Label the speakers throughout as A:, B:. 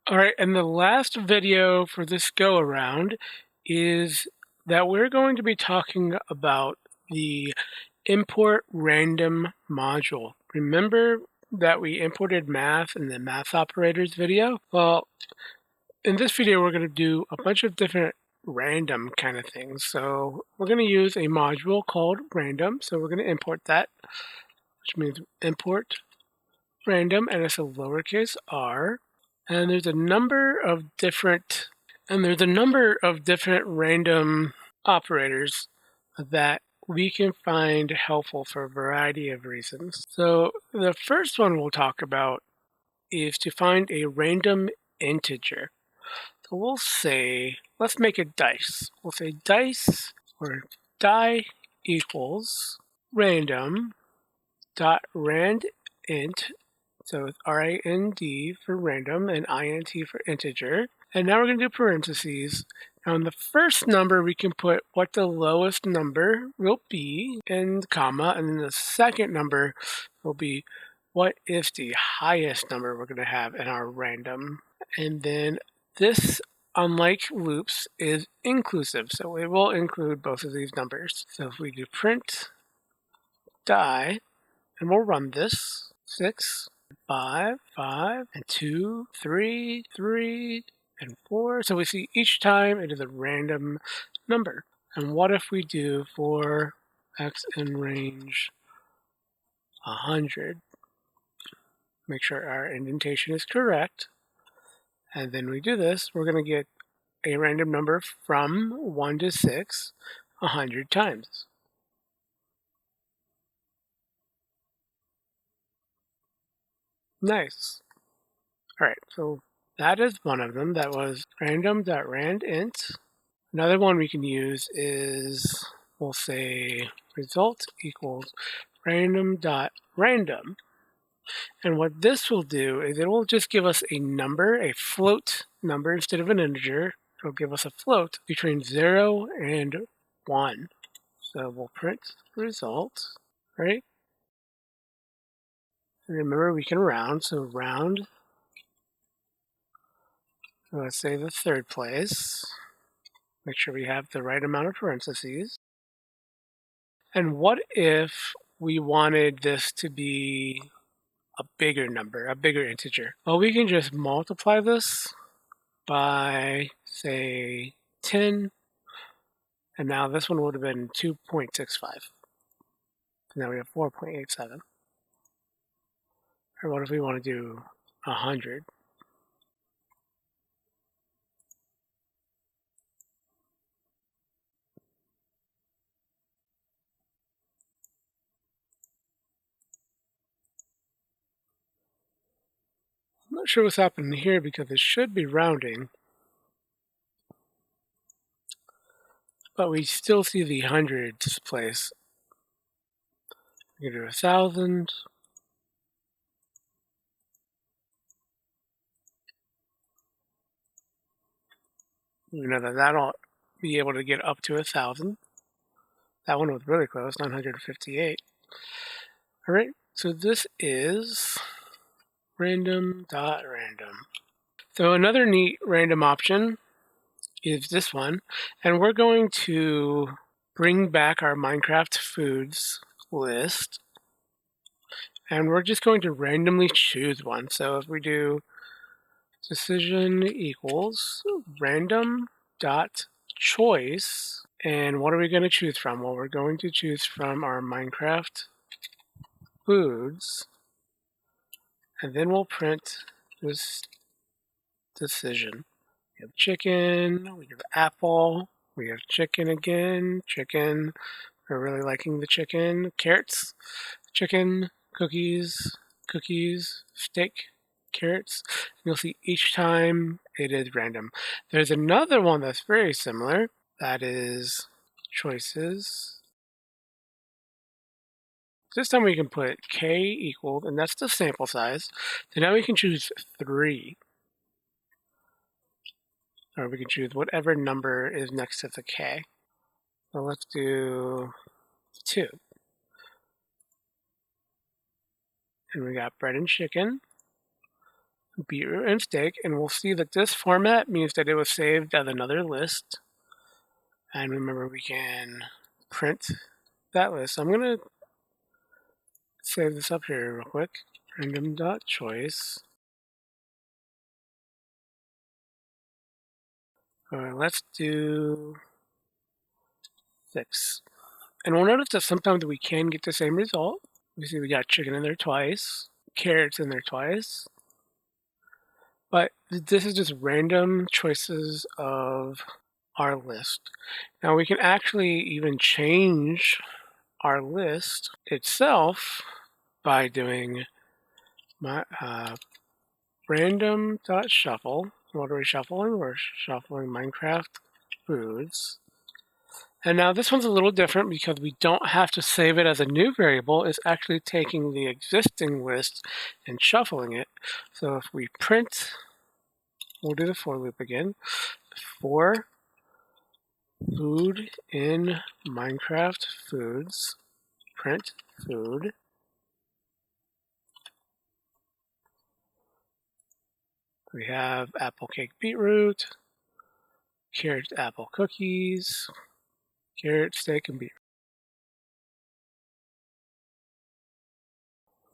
A: All right, and the last video for this go around is that we're going to be talking about the import random module. Remember that we imported math in the math operators video? Well, in this video, we're going to do a bunch of different random kind of things. So we're going to use a module called random. So we're going to import that, which means import random, and it's a lowercase r. And there's a number of different random operators that we can find helpful for a variety of reasons. So the first one we'll talk about is to find a random integer. So we'll say, let's make a dice. We'll say dice or die equals random dot rand int. So it's RAND for random and INT for integer. And now we're going to do parentheses. Now in the first number, we can put what the lowest number will be and comma. And then the second number will be what is the highest number we're going to have in our random. And then this, unlike loops, is inclusive. So it will include both of these numbers. So if we do print die, and we'll run this, 6, 5, 5, and 2, 3, 3, and 4. So we see each time it is a random number. And what if we do for x in range 100? Make sure our indentation is correct. And then we do this, we're going to get a random number from 1 to 6 100 times. Nice. All right, so that is one of them. That was random.randint. Another one we can use is, we'll say result equals random.random. And what this will do is it will just give us a number, a float number instead of an integer. It'll give us a float between 0 and 1. So we'll print result, right? And remember, we can round, so round. So let's say the third place. Make sure we have the right amount of parentheses. And what if we wanted this to be a bigger number, a bigger integer? Well, we can just multiply this by, say, 10. And now this one would have been 2.65. Now we have 4.87. Or what if we want to do 100? I'm not sure what's happening here because it should be rounding, but we still see the hundreds place. We can do 1,000. We know that that'll be able to get up to 1,000. That one was really close, 958. All right, so this is random.random. So another neat random option is this one, and we're going to bring back our Minecraft foods list, and we're just going to randomly choose one. So if we do decision equals random dot choice, and what are we going to choose from? Well, we're going to choose from our Minecraft foods, and then we'll print this decision. We have chicken, we have apple, we have chicken again, chicken, we're really liking the chicken, carrots, chicken, cookies, cookies, steak, carrots. You'll see each time it is random. There's another one that's very similar, that is choices. This time we can put k equals, and that's the sample size. So now we can choose 3. Or we can choose whatever number is next to the k. So let's do 2. And we got bread and chicken. beetroot, and steak, and we'll see that this format means that it was saved as another list. And remember, we can print that list. So I'm going to save this up here real quick. Random.choice. Let's do 6. And we'll notice that sometimes we can get the same result. We see we got chicken in there twice, carrots in there twice. But this is just random choices of our list. Now we can actually even change our list itself by doing my random.shuffle. What are we shuffling? We're shuffling Minecraft foods. And now this one's a little different because we don't have to save it as a new variable. It's actually taking the existing list and shuffling it. So if we print, we'll do the for loop again. For food in Minecraft foods, print food. We have apple cake beetroot, carrot apple cookies, carrot steak and beetroot.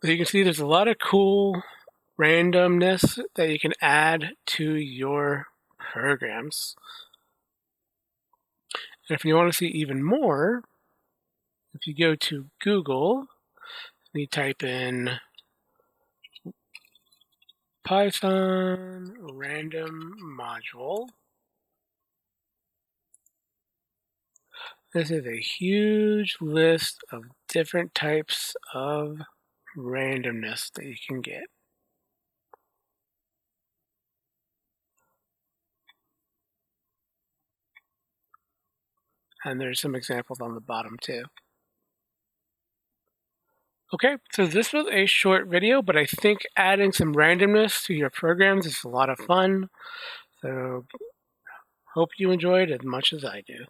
A: So you can see there's a lot of cool randomness that you can add to your programs. And if you want to see even more, if you go to Google and you type in Python random module, this is a huge list of different types of randomness that you can get. And there's some examples on the bottom too. Okay, so this was a short video, but I think adding some randomness to your programs is a lot of fun. So hope you enjoyed as much as I do.